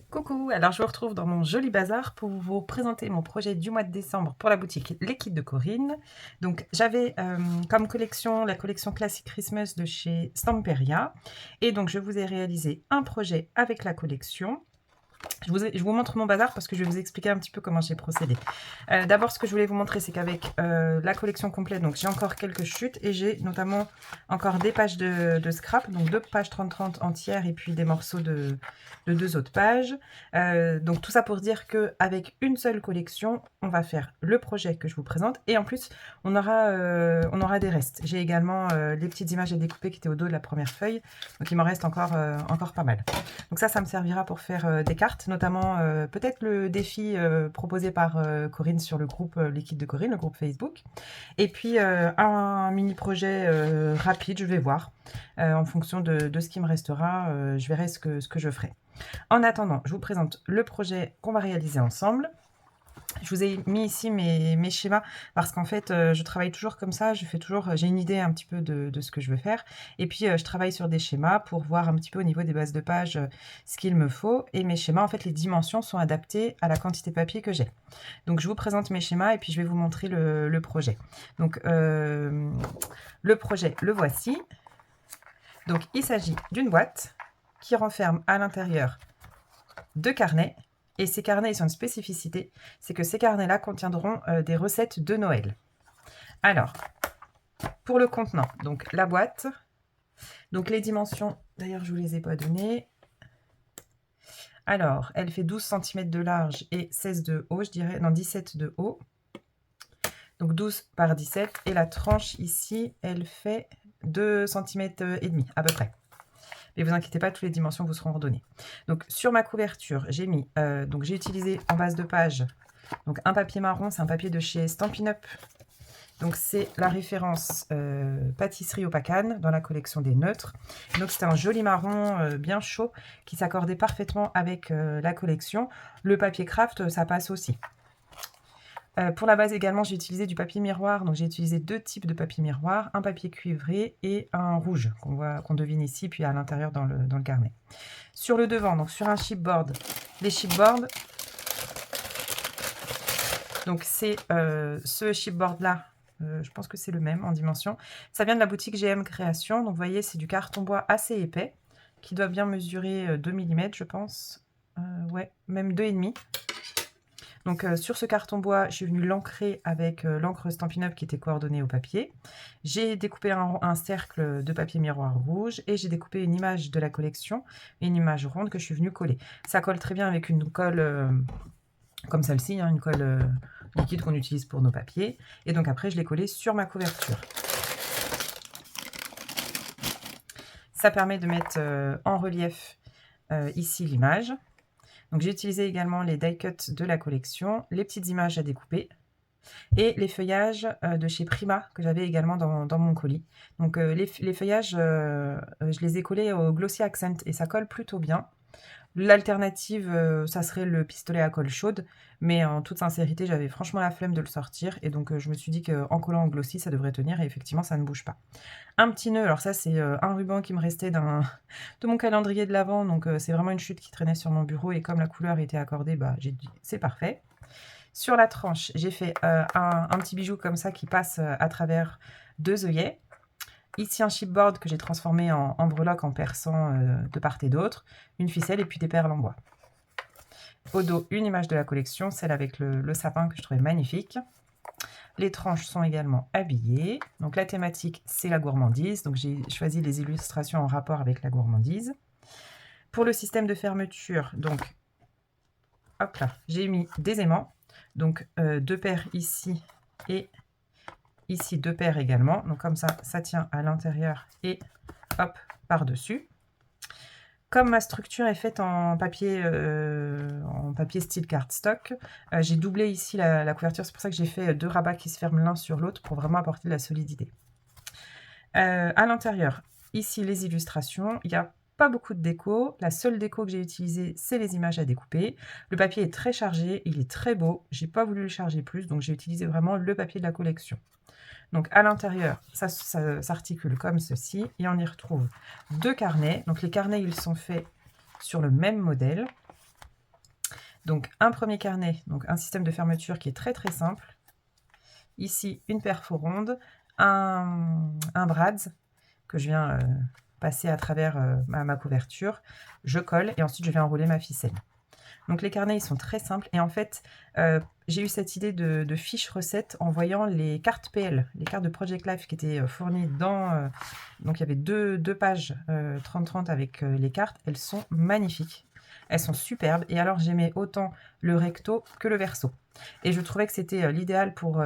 Coucou, alors je vous retrouve dans mon joli bazar pour vous présenter mon projet du mois de décembre pour la boutique Les Kits de Corinne. Donc j'avais comme collection la collection Classic Christmas de chez Stamperia et donc je vous ai réalisé un projet avec la collection. Je vous montre mon bazar parce que je vais vous expliquer un petit peu comment j'ai procédé. D'abord, ce que je voulais vous montrer, c'est qu'avec la collection complète, donc j'ai encore quelques chutes et j'ai notamment encore des pages de scrap, donc 2 pages 30-30 entières et puis des morceaux de 2 autres pages. Donc tout ça pour dire qu'avec une seule collection, on va faire le projet que je vous présente et en plus, on aura des restes. J'ai également les petites images à découper qui étaient au dos de la première feuille, donc il m'en reste encore pas mal. Donc ça me servira pour faire des cartes, notamment peut-être le défi proposé par Corinne sur le groupe Liquide de Corinne, le groupe Facebook. Et puis un mini projet rapide, je vais voir. En fonction de ce qui me restera, je verrai ce que je ferai. En attendant, je vous présente le projet qu'on va réaliser ensemble. Je vous ai mis ici mes schémas parce qu'en fait, je travaille toujours comme ça. J'ai une idée un petit peu de ce que je veux faire. Et puis, je travaille sur des schémas pour voir un petit peu au niveau des bases de pages ce qu'il me faut. Et mes schémas, en fait, les dimensions sont adaptées à la quantité de papier que j'ai. Donc, je vous présente mes schémas et puis je vais vous montrer le projet. Donc, le projet, le voici. Donc, il s'agit d'une boîte qui renferme à l'intérieur 2 carnets. Et ces carnets, ils ont une spécificité, c'est que ces carnets-là contiendront des recettes de Noël. Alors, pour le contenant, donc la boîte, donc les dimensions, d'ailleurs je ne vous les ai pas données. Alors, elle fait 12 cm de large et 16 de haut, je dirais, non 17 de haut. Donc 12 par 17, et la tranche ici, elle fait 2 cm et demi à peu près. Mais vous inquiétez pas, toutes les dimensions vous seront redonnées. Donc sur ma couverture, j'ai mis, donc j'ai utilisé en base de page, donc un papier marron, c'est un papier de chez Stampin' Up. Donc c'est la référence pâtisserie au pacane dans la collection des neutres. Donc c'était un joli marron bien chaud qui s'accordait parfaitement avec la collection. Le papier craft, ça passe aussi. Pour la base également, j'ai utilisé du papier miroir. Donc j'ai utilisé 2 types de papier miroir, un papier cuivré et un rouge qu'on devine ici, puis à l'intérieur dans le carnet. Sur le devant, donc sur un chipboard, les chipboards, donc c'est ce chipboard là, je pense que c'est le même en dimension. Ça vient de la boutique GM Création. Donc vous voyez, c'est du carton bois assez épais qui doit bien mesurer 2 mm, je pense. Ouais, même 2,5. Donc sur ce carton bois, je suis venue l'ancrer avec l'encre Stampin' Up qui était coordonnée au papier. J'ai découpé un cercle de papier miroir rouge et j'ai découpé une image de la collection, une image ronde que je suis venue coller. Ça colle très bien avec une colle comme celle-ci, hein, une colle liquide qu'on utilise pour nos papiers. Et donc après, je l'ai collé sur ma couverture. Ça permet de mettre en relief ici l'image. Donc j'ai utilisé également les die cuts de la collection, les petites images à découper et les feuillages de chez Prima que j'avais également dans mon colis. Donc les feuillages, je les ai collés au Glossy Accent et ça colle plutôt bien. L'alternative, ça serait le pistolet à colle chaude, mais en toute sincérité, j'avais franchement la flemme de le sortir et donc je me suis dit qu'en collant au glossy, ça devrait tenir et effectivement, ça ne bouge pas. Un petit nœud, alors ça, c'est un ruban qui me restait de mon calendrier de l'Avent, donc c'est vraiment une chute qui traînait sur mon bureau et comme la couleur était accordée, bah, j'ai dit c'est parfait. Sur la tranche, j'ai fait un petit bijou comme ça qui passe à travers 2 œillets. Ici, un chipboard que j'ai transformé en breloque en perçant de part et d'autre, une ficelle et puis des perles en bois. Au dos, une image de la collection, celle avec le sapin que je trouvais magnifique. Les tranches sont également habillées. Donc la thématique, c'est la gourmandise. Donc j'ai choisi les illustrations en rapport avec la gourmandise. Pour le système de fermeture, donc, hop là, j'ai mis des aimants. Donc 2 paires ici et ici 2 paires également, donc comme ça tient à l'intérieur et hop, par-dessus. Comme ma structure est faite en papier style cardstock, j'ai doublé ici la couverture, c'est pour ça que j'ai fait 2 rabats qui se ferment l'un sur l'autre pour vraiment apporter de la solidité. À l'intérieur, ici les illustrations, il n'y a pas beaucoup de déco. La seule déco que j'ai utilisée, c'est les images à découper. Le papier est très chargé, il est très beau. J'ai pas voulu le charger plus, donc j'ai utilisé vraiment le papier de la collection. Donc à l'intérieur, ça s'articule comme ceci et on y retrouve 2 carnets. Donc les carnets, ils sont faits sur le même modèle. Donc un premier carnet, donc un système de fermeture qui est très très simple. Ici, une perfo ronde, un brads que je viens passer à travers ma couverture. Je colle et ensuite je vais enrouler ma ficelle. Donc les carnets, ils sont très simples. Et en fait, j'ai eu cette idée de fiche recette en voyant les cartes PL, les cartes de Project Life qui étaient fournies dans... donc il y avait deux pages 30-30 avec les cartes. Elles sont magnifiques. Elles sont superbes. Et alors j'aimais autant le recto que le verso. Et je trouvais que c'était l'idéal pour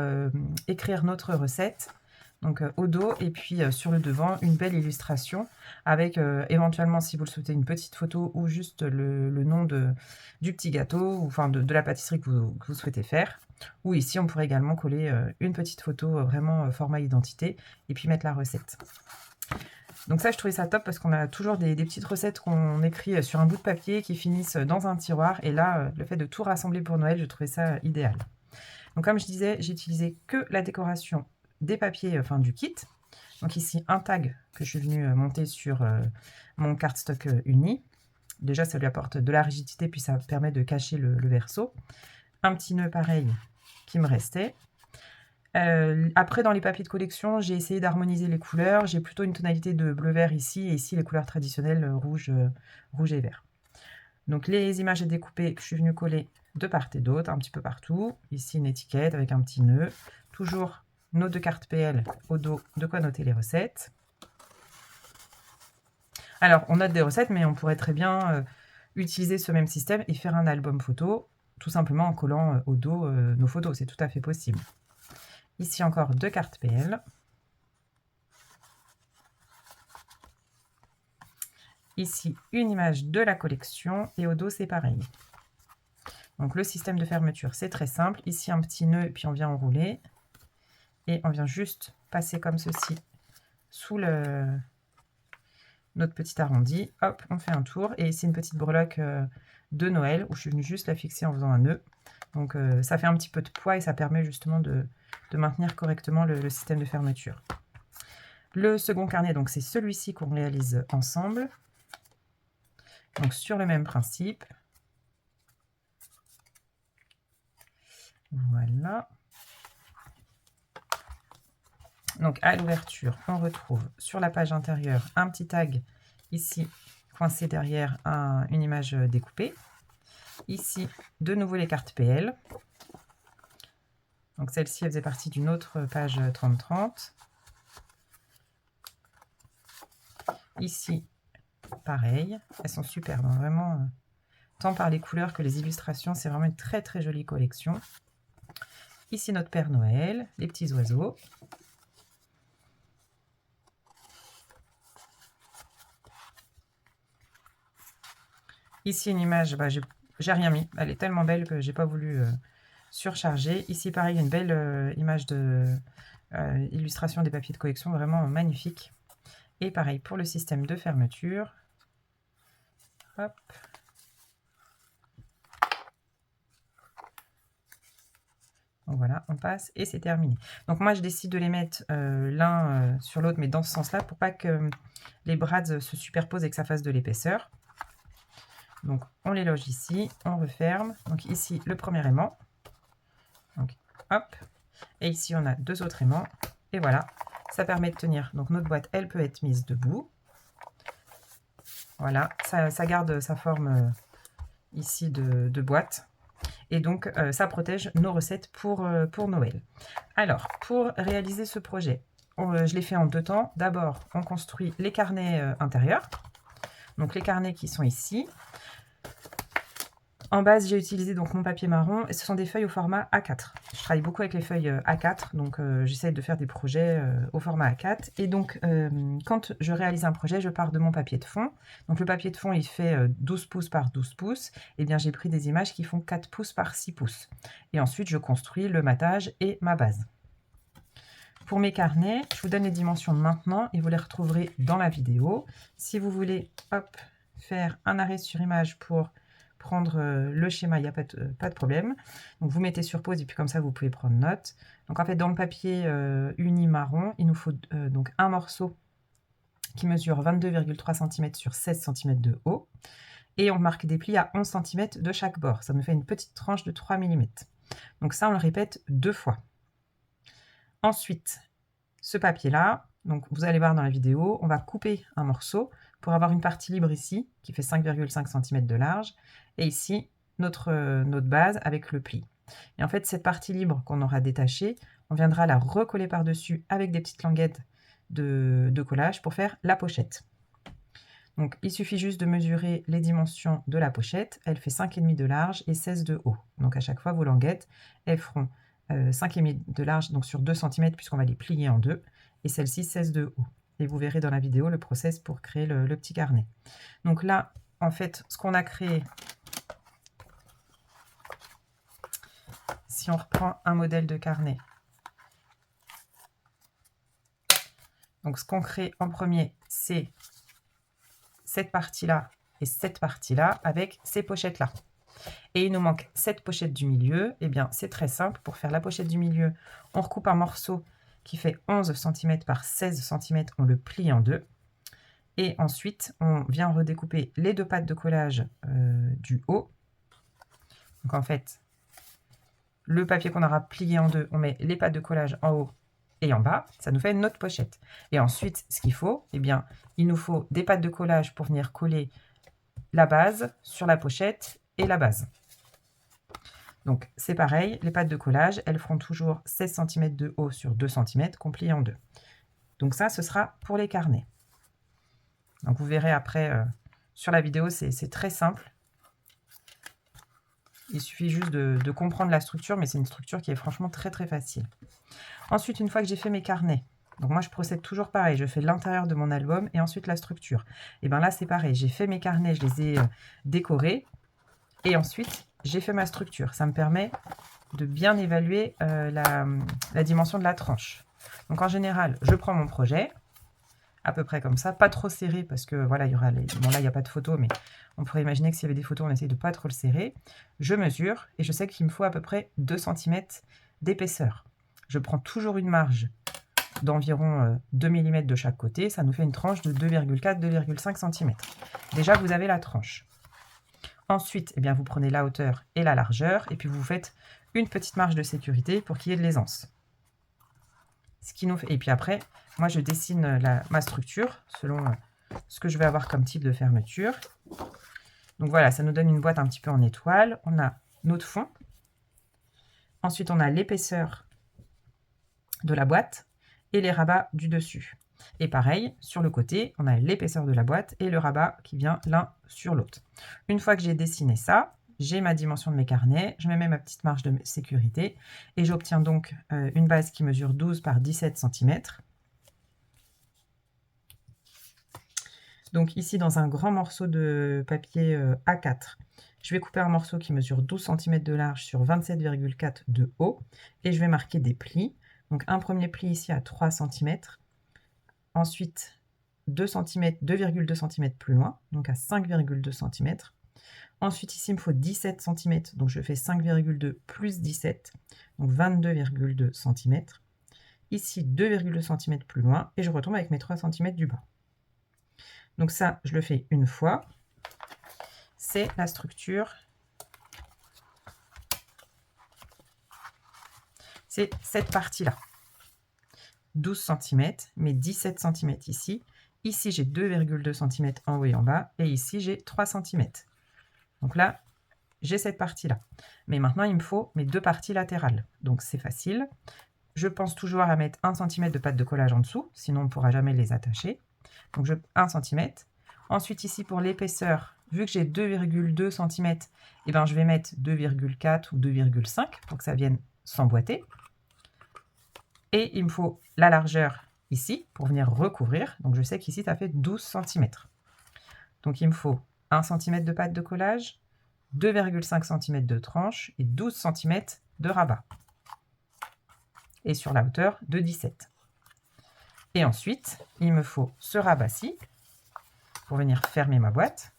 écrire notre recette. Donc au dos et puis sur le devant, une belle illustration avec éventuellement, si vous le souhaitez, une petite photo ou juste le nom du petit gâteau, ou enfin de la pâtisserie que vous souhaitez faire. Ou ici, on pourrait également coller une petite photo vraiment format identité et puis mettre la recette. Donc ça, je trouvais ça top parce qu'on a toujours des petites recettes qu'on écrit sur un bout de papier qui finissent dans un tiroir. Et là, le fait de tout rassembler pour Noël, je trouvais ça idéal. Donc comme je disais, j'ai utilisé que la décoration des papiers, enfin du kit. Donc ici, un tag que je suis venue monter sur mon cardstock uni. Déjà, ça lui apporte de la rigidité, puis ça permet de cacher le verso. Un petit nœud pareil qui me restait. Après, dans les papiers de collection, j'ai essayé d'harmoniser les couleurs. J'ai plutôt une tonalité de bleu-vert ici, et ici les couleurs traditionnelles rouge et vert. Donc les images à découper que je suis venue coller de part et d'autre, un petit peu partout. Ici une étiquette avec un petit nœud. Toujours nos deux cartes PL au dos, de quoi noter les recettes. Alors, on note des recettes, mais on pourrait très bien utiliser ce même système et faire un album photo, tout simplement en collant au dos nos photos. C'est tout à fait possible. Ici encore deux cartes PL. Ici, une image de la collection et au dos, c'est pareil. Donc, le système de fermeture, c'est très simple. Ici, un petit nœud, puis on vient enrouler. Et on vient juste passer comme ceci sous notre petit arrondi. Hop, on fait un tour. Et ici, une petite breloque de Noël où je suis venue juste la fixer en faisant un nœud. Donc, ça fait un petit peu de poids et ça permet justement de maintenir correctement le système de fermeture. Le second carnet, donc c'est celui-ci qu'on réalise ensemble. Donc, sur le même principe. Voilà. Donc à l'ouverture, on retrouve sur la page intérieure un petit tag ici coincé derrière une image découpée. Ici, de nouveau les cartes PL. Donc celle-ci, elle faisait partie d'une autre page 30-30. Ici, pareil. Elles sont superbes, hein, vraiment. Tant par les couleurs que les illustrations, c'est vraiment une très très jolie collection. Ici, notre Père Noël, les petits oiseaux. Ici, une image, bah, j'ai rien mis. Elle est tellement belle que j'ai pas voulu surcharger. Ici, pareil, une belle image de illustration des papiers de collection, vraiment magnifique. Et pareil pour le système de fermeture. Hop. Donc voilà, on passe et c'est terminé. Donc moi, je décide de les mettre l'un sur l'autre, mais dans ce sens-là, pour pas que les brads se superposent et que ça fasse de l'épaisseur. Donc, on les loge ici, on referme. Donc ici, le premier aimant. Donc, hop. Et ici, on a deux autres aimants. Et voilà, ça permet de tenir. Donc, notre boîte, elle peut être mise debout. Voilà, ça garde sa forme ici de boîte. Et donc, ça protège nos recettes pour Noël. Alors, pour réaliser ce projet, je l'ai fait en deux temps. D'abord, on construit les carnets intérieurs. Donc, les carnets qui sont ici. En base, j'ai utilisé donc mon papier marron et ce sont des feuilles au format A4. Je travaille beaucoup avec les feuilles A4, donc j'essaye de faire des projets au format A4. Et donc, quand je réalise un projet, je pars de mon papier de fond. Donc le papier de fond, il fait 12 pouces par 12 pouces. Et bien, j'ai pris des images qui font 4 pouces par 6 pouces. Et ensuite, je construis le matage et ma base. Pour mes carnets, je vous donne les dimensions maintenant et vous les retrouverez dans la vidéo. Si vous voulez, hop, faire un arrêt sur image pour prendre le schéma, il n'y a pas de problème. Donc vous mettez sur pause et puis comme ça vous pouvez prendre note. Donc en fait dans le papier uni marron, il nous faut donc un morceau qui mesure 22,3 cm sur 16 cm de haut. Et on marque des plis à 11 cm de chaque bord. Ça nous fait une petite tranche de 3 mm. Donc ça, on le répète 2 fois. Ensuite, ce papier-là, donc vous allez voir dans la vidéo, on va couper un morceau pour avoir une partie libre ici, qui fait 5,5 cm de large, et ici, notre base avec le pli. Et en fait, cette partie libre qu'on aura détachée, on viendra la recoller par-dessus avec des petites languettes de collage pour faire la pochette. Donc, il suffit juste de mesurer les dimensions de la pochette. Elle fait 5,5 de large et 16 de haut. Donc, à chaque fois, vos languettes, elles feront 5,5 de large, donc sur 2 cm, puisqu'on va les plier en deux, et celle-ci 16 de haut. Et vous verrez dans la vidéo le process pour créer le petit carnet. Donc là, en fait, ce qu'on a créé, si on reprend un modèle de carnet, donc ce qu'on crée en premier, c'est cette partie-là et cette partie-là avec ces pochettes-là. Et il nous manque cette pochette du milieu. Eh bien, c'est très simple. Pour faire la pochette du milieu, on recoupe un morceau qui fait 11 cm par 16 cm. On le plie en deux. Et ensuite, on vient redécouper les deux pattes de collage du haut. Donc, en fait, le papier qu'on aura plié en deux, on met les pattes de collage en haut et en bas. Ça nous fait une autre pochette. Et ensuite, ce qu'il faut, eh bien, il nous faut des pattes de collage pour venir coller la base sur la pochette et la base. Donc, c'est pareil, les pattes de collage, elles feront toujours 16 cm de haut sur 2 cm qu'on plie en deux. Donc ça, ce sera pour les carnets. Donc, vous verrez après sur la vidéo, c'est très simple. Il suffit juste de comprendre la structure, mais c'est une structure qui est franchement très très facile. Ensuite, une fois que j'ai fait mes carnets, donc moi je procède toujours pareil, je fais l'intérieur de mon album et ensuite la structure. Et bien là c'est pareil, j'ai fait mes carnets, je les ai décorés et ensuite j'ai fait ma structure. Ça me permet de bien évaluer la dimension de la tranche. Donc en général, je prends mon projet, à peu près comme ça, pas trop serré parce que voilà, il y aura bon là il n'y a pas de photo, mais on pourrait imaginer que s'il y avait des photos, on essaye de pas trop le serrer. Je mesure et je sais qu'il me faut à peu près 2 cm d'épaisseur. Je prends toujours une marge d'environ 2 mm de chaque côté. Ça nous fait une tranche de 2,4-2,5 cm. Déjà, vous avez la tranche. Ensuite, eh bien, vous prenez la hauteur et la largeur, et puis vous faites une petite marge de sécurité pour qu'il y ait de l'aisance. Ce qui nous fait... Et puis après, moi, je dessine ma structure selon ce que je vais avoir comme type de fermeture. Donc voilà, ça nous donne une boîte un petit peu en étoile. On a notre fond. Ensuite, on a l'épaisseur de la boîte et les rabats du dessus. Et pareil, sur le côté, on a l'épaisseur de la boîte et le rabat qui vient l'un sur l'autre. Une fois que j'ai dessiné ça, j'ai ma dimension de mes carnets, je mets ma petite marge de sécurité et j'obtiens donc une base qui mesure 12 par 17 cm. Donc ici, dans un grand morceau de papier A4, je vais couper un morceau qui mesure 12 cm de large sur 27,4 de haut et je vais marquer des plis. Donc un premier pli ici à 3 cm, ensuite 2 cm, 2,2 cm plus loin, donc à 5,2 cm. Ensuite ici il me faut 17 cm, donc je fais 5,2 plus 17, donc 22,2 cm. Ici 2,2 cm plus loin et je retombe avec mes 3 cm du bas. Donc ça, je le fais une fois. C'est la structure. C'est cette partie-là. 12 cm, mais 17 cm ici. Ici, j'ai 2,2 cm en haut et en bas. Et ici, j'ai 3 cm. Donc là, j'ai cette partie-là. Mais maintenant, il me faut mes deux parties latérales. Donc c'est facile. Je pense toujours à mettre 1 cm de pâte de collage en dessous, sinon on ne pourra jamais les attacher. Donc 1 cm. Ensuite, ici, pour l'épaisseur, vu que j'ai 2,2 cm, eh ben, je vais mettre 2,4 ou 2,5 pour que ça vienne s'emboîter. Et il me faut la largeur ici pour venir recouvrir. Donc je sais qu'ici, ça fait 12 cm. Donc il me faut 1 cm de pâte de collage, 2,5 cm de tranche et 12 cm de rabat. Et sur la hauteur de 17. Et ensuite, il me faut ce rabat-ci pour venir fermer ma boîte.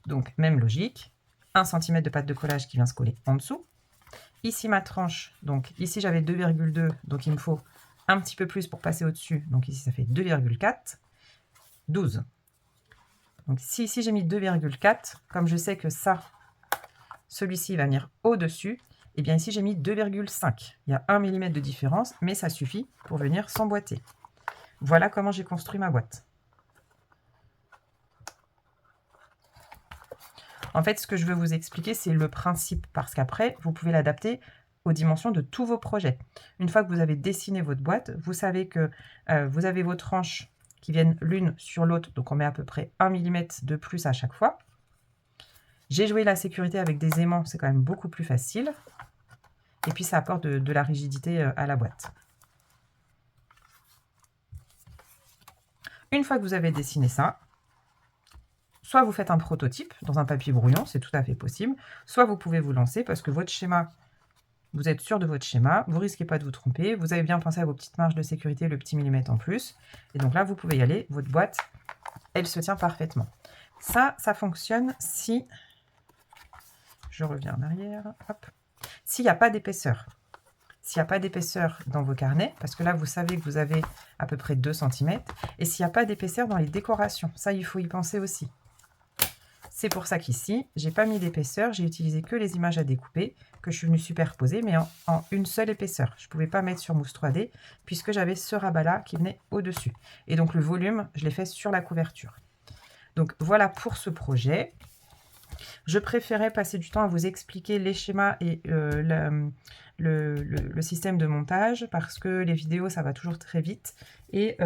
Donc même logique, 1 cm de pâte de collage qui vient se coller en dessous. Ici ma tranche, donc ici j'avais 2,2, donc il me faut un petit peu plus pour passer au-dessus, donc ici ça fait 2,4. 12. Donc si ici j'ai mis 2,4, comme je sais que ça, celui-ci va venir au-dessus, et bien ici j'ai mis 2,5. Il y a 1 mm de différence, mais ça suffit pour venir s'emboîter. Voilà comment j'ai construit ma boîte. En fait, ce que je veux vous expliquer, c'est le principe, parce qu'après, vous pouvez l'adapter aux dimensions de tous vos projets. Une fois que vous avez dessiné votre boîte, vous savez que vous avez vos tranches qui viennent l'une sur l'autre, donc on met à peu près 1 mm de plus à chaque fois. J'ai joué la sécurité avec des aimants, c'est quand même beaucoup plus facile. Et puis ça apporte de la rigidité à la boîte. Une fois que vous avez dessiné ça, soit vous faites un prototype dans un papier brouillon, c'est tout à fait possible, soit vous pouvez vous lancer parce que votre schéma, vous êtes sûr de votre schéma, vous ne risquez pas de vous tromper, vous avez bien pensé à vos petites marges de sécurité, le petit millimètre en plus, et donc là vous pouvez y aller, votre boîte, elle se tient parfaitement. Ça fonctionne si, je reviens en arrière, hop, s'il n'y a pas d'épaisseur. S'il n'y a pas d'épaisseur dans vos carnets, parce que là, vous savez que vous avez à peu près 2 cm, et s'il n'y a pas d'épaisseur dans les décorations, ça, il faut y penser aussi. C'est pour ça qu'ici, je n'ai pas mis d'épaisseur, j'ai utilisé que les images à découper, que je suis venue superposer, mais en une seule épaisseur. Je ne pouvais pas mettre sur mousse 3D, puisque j'avais ce rabat-là qui venait au-dessus. Et donc, le volume, je l'ai fait sur la couverture. Donc, voilà pour ce projet. Je préférais passer du temps à vous expliquer les schémas et le système de montage parce que les vidéos, ça va toujours très vite. Et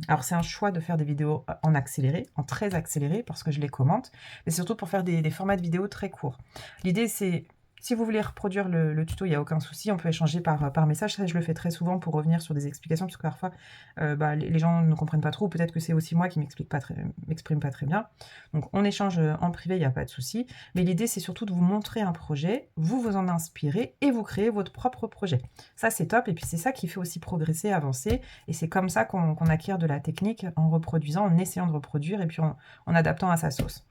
alors, c'est un choix de faire des vidéos en accéléré, en très accéléré, parce que je les commente, mais surtout pour faire des formats de vidéos très courts. L'idée, c'est... Si vous voulez reproduire le tuto, il n'y a aucun souci, on peut échanger par message. Ça, je le fais très souvent pour revenir sur des explications, parce que parfois, les gens ne comprennent pas trop, ou peut-être que c'est aussi moi qui m'exprime pas très bien. Donc, on échange en privé, il n'y a pas de souci. Mais l'idée, c'est surtout de vous montrer un projet, vous en inspirez, et vous créez votre propre projet. Ça, c'est top, et puis c'est ça qui fait aussi progresser, avancer, et c'est comme ça qu'on acquiert de la technique, en reproduisant, en essayant de reproduire, et puis en adaptant à sa sauce.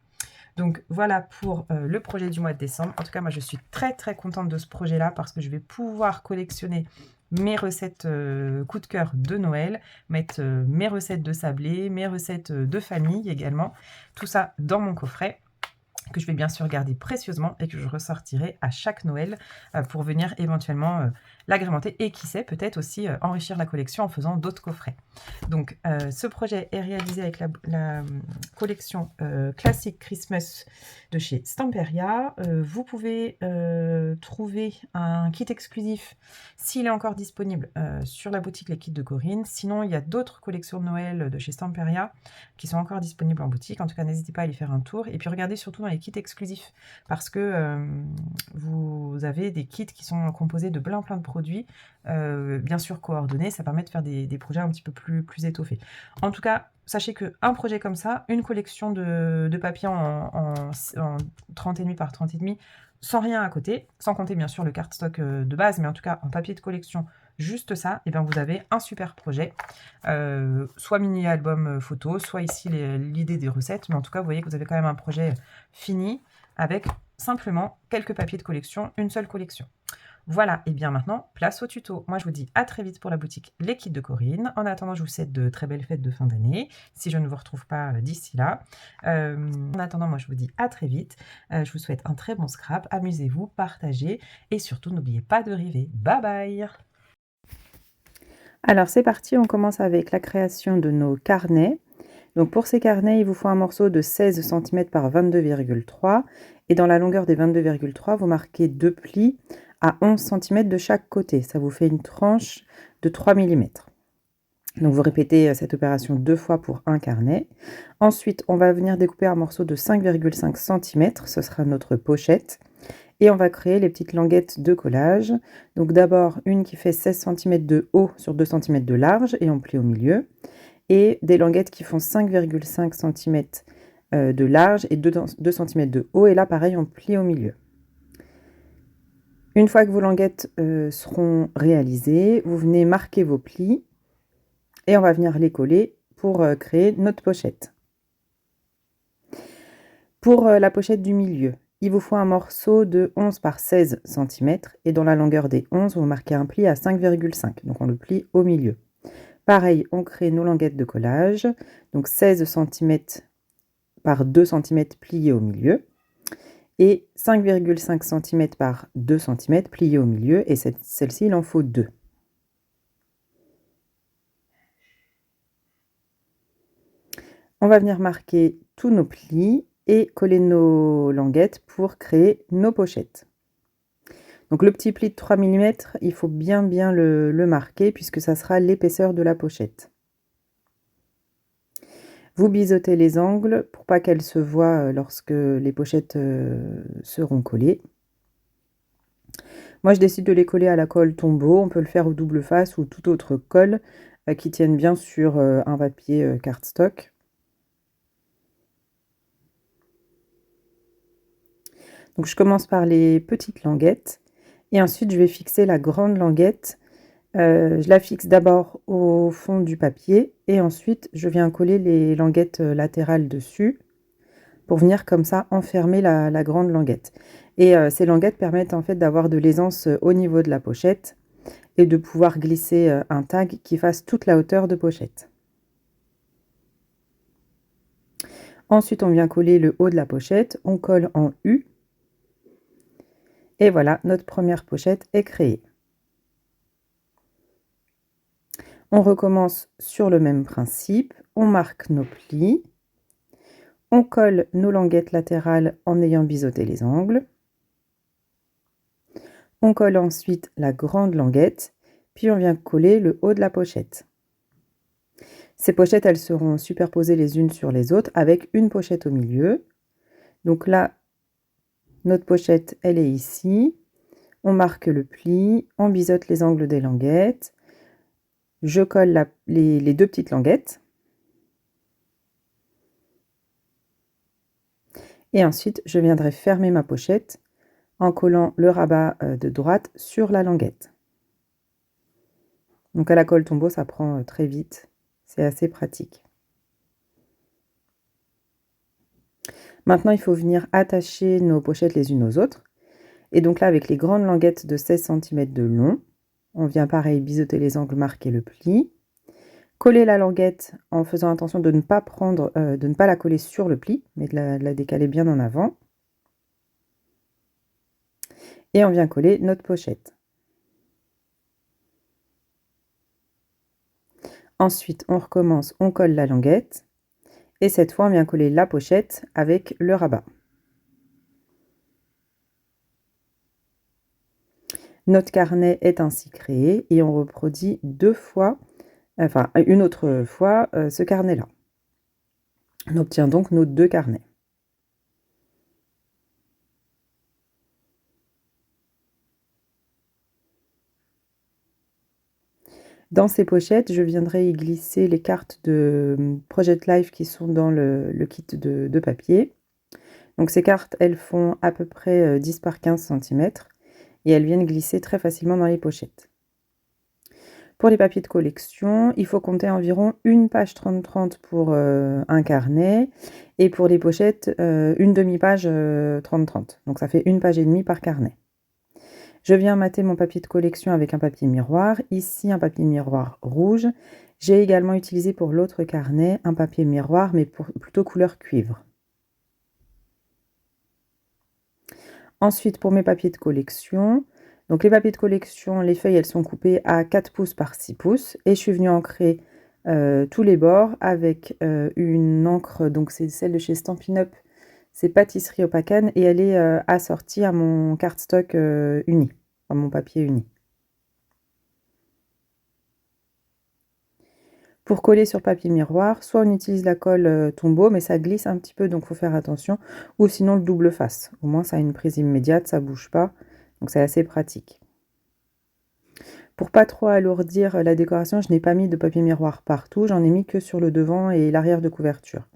Donc voilà pour le projet du mois de décembre. En tout cas, moi je suis très très contente de ce projet-là parce que je vais pouvoir collectionner mes recettes coup de cœur de Noël, mettre mes recettes de sablé, mes recettes de famille également, tout ça dans mon coffret que je vais bien sûr garder précieusement et que je ressortirai à chaque Noël pour venir éventuellement l'agrémenter et qui sait peut-être aussi enrichir la collection en faisant d'autres coffrets. Donc ce projet est réalisé avec la collection classique Christmas de chez Stamperia. Vous pouvez trouver un kit exclusif s'il est encore disponible sur la boutique Les Kits de Corinne. Sinon, il y a d'autres collections de Noël de chez Stamperia qui sont encore disponibles en boutique. En tout cas, n'hésitez pas à aller faire un tour. Et puis regardez surtout dans les kits exclusifs parce que vous avez des kits qui sont composés de plein de produits, bien sûr coordonnés. Ça permet de faire des projets un petit peu plus étoffés. En tout cas, sachez qu'un projet comme ça, une collection de papier en 30,5 par 30,5, sans rien à côté, sans compter bien sûr le cardstock de base, mais en tout cas en papier de collection, juste ça, et bien vous avez un super projet, soit mini-album photo, soit ici l'idée des recettes, mais en tout cas vous voyez que vous avez quand même un projet fini avec simplement quelques papiers de collection, une seule collection. Voilà, et bien maintenant, place au tuto. Moi, je vous dis à très vite pour la boutique Les Kits de Corinne. En attendant, je vous souhaite de très belles fêtes de fin d'année, si je ne vous retrouve pas d'ici là. En attendant, moi, je vous dis à très vite. Je vous souhaite un très bon scrap. Amusez-vous, partagez, et surtout, n'oubliez pas de rêver. Bye bye! Alors, c'est parti, on commence avec la création de nos carnets. Donc, pour ces carnets, il vous faut un morceau de 16 cm par 22,3. Et dans la longueur des 22,3, vous marquez 2 plis à 11 cm de chaque côté. Ça vous fait une tranche de 3 mm. Donc vous répétez cette opération 2 fois pour un carnet. Ensuite, on va venir découper un morceau de 5,5 cm. Ce sera notre pochette. Et on va créer les petites languettes de collage. Donc d'abord, une qui fait 16 cm de haut sur 2 cm de large et on plie au milieu. Et des languettes qui font 5,5 cm de large et 2 cm de haut. Et là, pareil, on plie au milieu. Une fois que vos languettes seront réalisées, vous venez marquer vos plis et on va venir les coller pour créer notre pochette. Pour la pochette du milieu, il vous faut un morceau de 11 par 16 cm et dans la longueur des 11, vous marquez un pli à 5,5, donc on le plie au milieu. Pareil, on crée nos languettes de collage, donc 16 cm par 2 cm pliés au milieu, et 5,5 cm par 2 cm pliés au milieu, et celle-ci, il en faut 2. On va venir marquer tous nos plis et coller nos languettes pour créer nos pochettes. Donc le petit pli de 3 mm, il faut bien le marquer puisque ça sera l'épaisseur de la pochette. Vous biseautez les angles pour pas qu'elles se voient lorsque les pochettes seront collées. Moi, je décide de les coller à la colle Tombow. On peut le faire au double face ou toute autre colle qui tienne bien sur un papier cardstock. Donc je commence par les petites languettes et ensuite je vais fixer la grande languette. Je la fixe d'abord au fond du papier et ensuite je viens coller les languettes latérales dessus pour venir comme ça enfermer la grande languette. Et ces languettes permettent en fait d'avoir de l'aisance au niveau de la pochette et de pouvoir glisser un tag qui fasse toute la hauteur de pochette. Ensuite on vient coller le haut de la pochette, on colle en U. Et voilà, notre première pochette est créée. On recommence sur le même principe, on marque nos plis, on colle nos languettes latérales en ayant biseauté les angles, on colle ensuite la grande languette, puis on vient coller le haut de la pochette. Ces pochettes, elles seront superposées les unes sur les autres avec une pochette au milieu. Donc là, notre pochette, elle est ici. On marque le pli, on biseaute les angles des languettes. Je colle les deux petites languettes. Et ensuite, je viendrai fermer ma pochette en collant le rabat de droite sur la languette. Donc à la colle Tombow, ça prend très vite. C'est assez pratique. Maintenant, il faut venir attacher nos pochettes les unes aux autres. Et donc là, avec les grandes languettes de 16 cm de long, on vient pareil biseauter les angles, marquer le pli, coller la languette en faisant attention de ne pas la coller sur le pli, mais de la décaler bien en avant. Et on vient coller notre pochette. Ensuite, on recommence, on colle la languette. Et cette fois, on vient coller la pochette avec le rabat. Notre carnet est ainsi créé et on reproduit une autre fois ce carnet-là. On obtient donc nos deux carnets. Dans ces pochettes, je viendrai y glisser les cartes de Project Life qui sont dans le kit de papier. Donc ces cartes, elles font à peu près 10 par 15 cm et elles viennent glisser très facilement dans les pochettes. Pour les papiers de collection, il faut compter environ une page 30-30 pour un carnet et pour les pochettes, une demi-page 30-30. Donc ça fait une page et demie par carnet. Je viens mater mon papier de collection avec un papier miroir. Ici, un papier miroir rouge. J'ai également utilisé pour l'autre carnet un papier miroir, mais plutôt couleur cuivre. Ensuite, pour mes papiers de collection, donc les papiers de collection, les feuilles, elles sont coupées à 4 pouces par 6 pouces. Et je suis venue ancrer tous les bords avec une encre, donc c'est celle de chez Stampin' Up. C'est Pâtisserie Opacane et elle est assortie à mon cardstock uni, à mon papier uni. Pour coller sur papier miroir, soit on utilise la colle Tombow, mais ça glisse un petit peu, donc il faut faire attention, ou sinon le double face. Au moins ça a une prise immédiate, ça ne bouge pas, donc c'est assez pratique. Pour pas trop alourdir la décoration, je n'ai pas mis de papier miroir partout, j'en ai mis que sur le devant et l'arrière de couverture.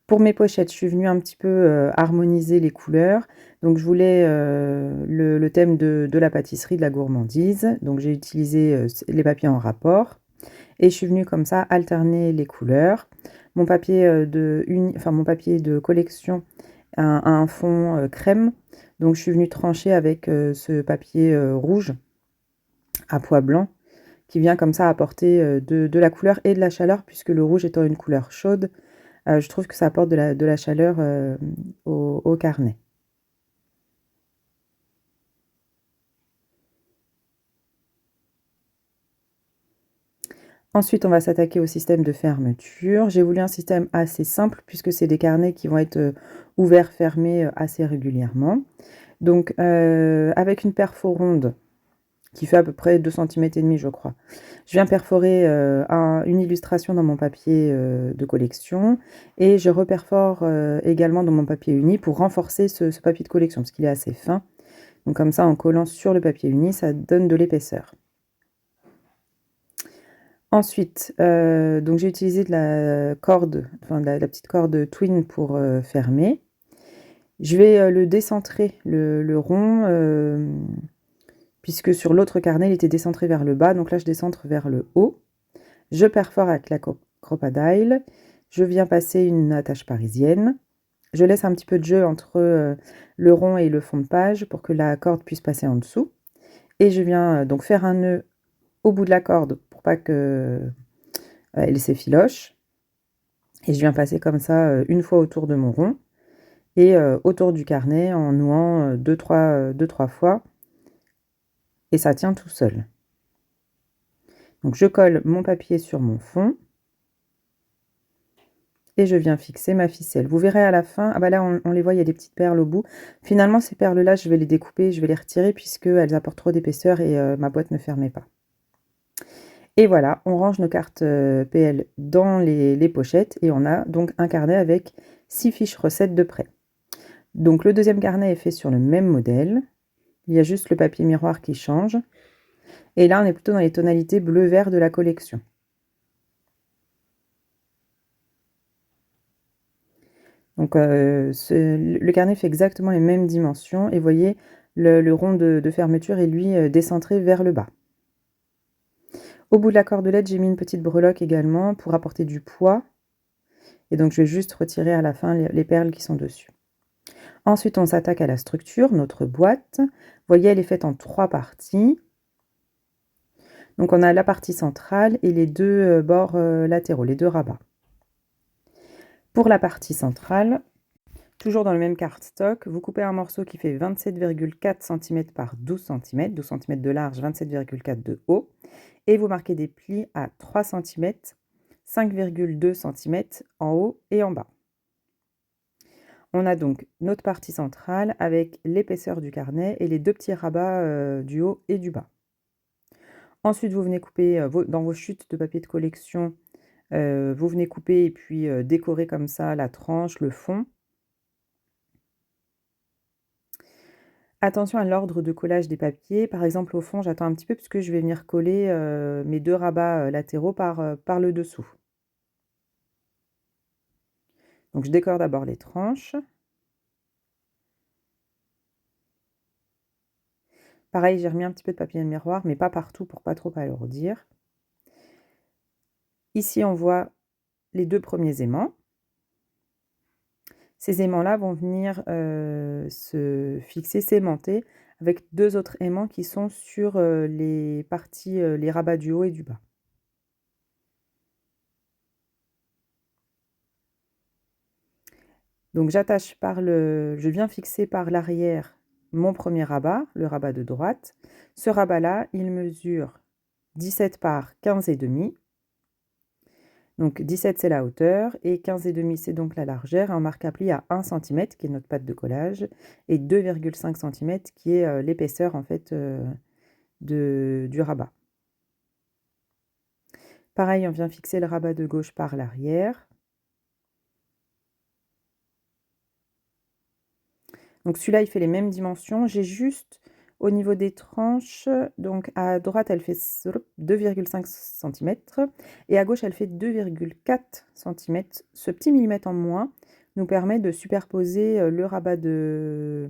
Pour mes pochettes, je suis venue un petit peu harmoniser les couleurs. Donc je voulais le thème de la pâtisserie, de la gourmandise. Donc j'ai utilisé les papiers en rapport. Et je suis venue comme ça alterner les couleurs. Mon papier mon papier de collection a un fond crème. Donc je suis venue trancher avec ce papier rouge à pois blanc qui vient comme ça apporter de la couleur et de la chaleur, puisque le rouge étant une couleur chaude, je trouve que ça apporte de la chaleur au carnet. Ensuite, on va s'attaquer au système de fermeture. J'ai voulu un système assez simple puisque c'est des carnets qui vont être ouverts, fermés assez régulièrement. Donc, avec une perfo ronde qui fait à peu près 2,5 cm, je crois. Je viens perforer une illustration dans mon papier de collection et je reperfore également dans mon papier uni pour renforcer ce papier de collection parce qu'il est assez fin. Donc comme ça, en collant sur le papier uni, ça donne de l'épaisseur. Ensuite, donc j'ai utilisé de la corde, enfin la petite corde twin pour fermer. Je vais le décentrer, le rond, puisque sur l'autre carnet, il était décentré vers le bas. Donc là, je décentre vers le haut. Je perfore avec la Crop-A-Dile. Je viens passer une attache parisienne. Je laisse un petit peu de jeu entre le rond et le fond de page pour que la corde puisse passer en dessous. Et je viens donc faire un nœud au bout de la corde pour pas que elle s'effiloche. Et je viens passer comme ça une fois autour de mon rond et autour du carnet en nouant 2-3 fois. Et ça tient tout seul. Donc je colle mon papier sur mon fond et je viens fixer ma ficelle. Vous verrez à la fin, ah bah là on les voit, il y a des petites perles au bout. Finalement ces perles-là, je vais les découper, je vais les retirer puisqu'elles apportent trop d'épaisseur et ma boîte ne fermait pas. Et voilà, on range nos cartes PL dans les pochettes et on a donc un carnet avec 6 fiches recettes de prêt. Donc le deuxième carnet est fait sur le même modèle. Il y a juste le papier miroir qui change. Et là, on est plutôt dans les tonalités bleu-vert de la collection. Donc le carnet fait exactement les mêmes dimensions. Et vous voyez, le rond de fermeture est lui décentré vers le bas. Au bout de la cordelette, j'ai mis une petite breloque également pour apporter du poids. Et donc je vais juste retirer à la fin les perles qui sont dessus. Ensuite, on s'attaque à la structure, notre boîte. Vous voyez, elle est faite en 3 parties. Donc on a la partie centrale et les deux bords latéraux, les deux rabats. Pour la partie centrale, toujours dans le même cardstock, vous coupez un morceau qui fait 27,4 cm par 12 cm, 12 cm de large, 27,4 de haut, et vous marquez des plis à 3 cm, 5,2 cm en haut et en bas. On a donc notre partie centrale avec l'épaisseur du carnet et les deux petits rabats du haut et du bas. Ensuite, vous venez couper dans vos chutes de papier de collection, vous venez couper et puis décorer comme ça la tranche, le fond. Attention à l'ordre de collage des papiers. Par exemple, au fond, j'attends un petit peu puisque je vais venir coller mes deux rabats latéraux par le dessous. Donc, je décore d'abord les tranches. Pareil, j'ai remis un petit peu de papier de miroir, mais pas partout pour pas trop alourdir. Ici, on voit les deux premiers aimants. Ces aimants-là vont venir se fixer, s'aimanter avec deux autres aimants qui sont sur les parties, les rabats du haut et du bas. Donc j'attache je viens fixer par l'arrière mon premier rabat, le rabat de droite. Ce rabat-là, il mesure 17 par 15,5. Donc 17 c'est la hauteur et 15,5 c'est donc la largeur. On marque un pli à 1 cm qui est notre patte de collage et 2,5 cm qui est l'épaisseur en fait du rabat. Pareil, on vient fixer le rabat de gauche par l'arrière. Donc celui-là, il fait les mêmes dimensions. J'ai juste au niveau des tranches, donc à droite, elle fait 2,5 cm et à gauche, elle fait 2,4 cm. Ce petit millimètre en moins nous permet de superposer le rabat de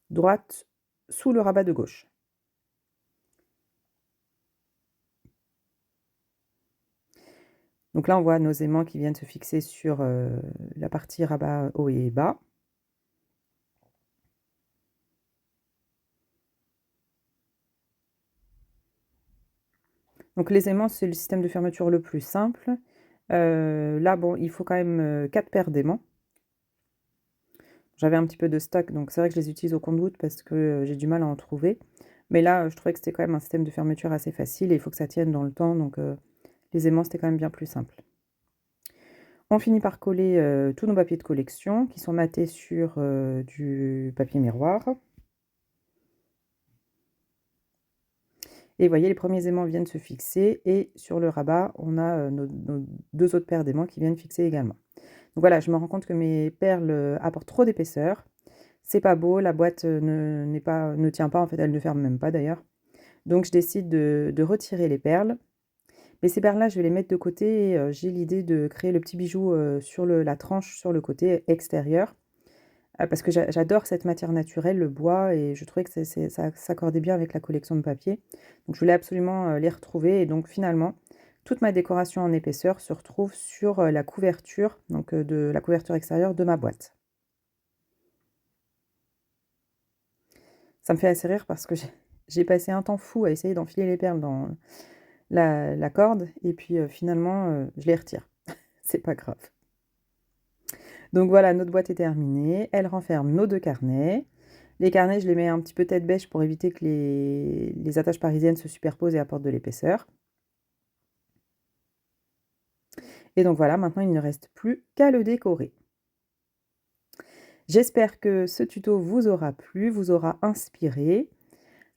droite sous le rabat de gauche. Donc là, on voit nos aimants qui viennent se fixer sur la partie rabat haut et bas. Donc les aimants, c'est le système de fermeture le plus simple. Là, bon, il faut quand même 4 paires d'aimants. J'avais un petit peu de stock, donc c'est vrai que je les utilise au compte-gouttes parce que j'ai du mal à en trouver. Mais là, je trouvais que c'était quand même un système de fermeture assez facile et il faut que ça tienne dans le temps, donc les aimants, c'était quand même bien plus simple. On finit par coller tous nos papiers de collection qui sont matés sur du papier miroir. Et vous voyez, les premiers aimants viennent se fixer et sur le rabat, on a nos 2 autres paires d'aimants qui viennent fixer également. Donc voilà, je me rends compte que mes perles apportent trop d'épaisseur. C'est pas beau, la boîte ne tient pas, en fait, elle ne ferme même pas d'ailleurs. Donc je décide de retirer les perles. Mais ces perles-là, je vais les mettre de côté et j'ai l'idée de créer le petit bijou sur la tranche sur le côté extérieur. Parce que j'adore cette matière naturelle, le bois, et je trouvais que ça s'accordait bien avec la collection de papier. Donc je voulais absolument les retrouver. Et donc finalement, toute ma décoration en épaisseur se retrouve sur la couverture, donc de la couverture extérieure de ma boîte. Ça me fait assez rire parce que j'ai passé un temps fou à essayer d'enfiler les perles dans la corde, et puis finalement, je les retire. C'est pas grave. Donc voilà, notre boîte est terminée. Elle renferme nos 2 carnets. Les carnets, je les mets un petit peu tête bêche pour éviter que les attaches parisiennes se superposent et apportent de l'épaisseur. Et donc voilà, maintenant il ne reste plus qu'à le décorer. J'espère que ce tuto vous aura plu, vous aura inspiré.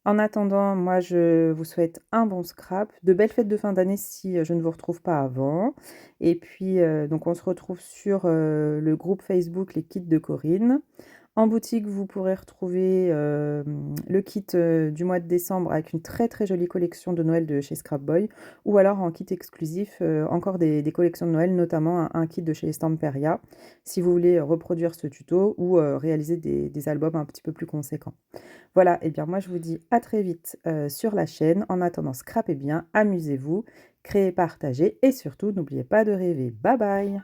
En attendant, moi je vous souhaite un bon scrap, de belles fêtes de fin d'année si je ne vous retrouve pas avant. Et puis donc on se retrouve sur le groupe Facebook Les Kits de Corinne. En boutique, vous pourrez retrouver le kit du mois de décembre avec une très très jolie collection de Noël de chez Scrapboy, ou alors en kit exclusif, encore des collections de Noël, notamment un kit de chez Stamperia, si vous voulez reproduire ce tuto ou réaliser des albums un petit peu plus conséquents. Voilà, et bien moi je vous dis à très vite sur la chaîne. En attendant, scrapez bien, amusez-vous, créez, partagez et surtout n'oubliez pas de rêver. Bye bye!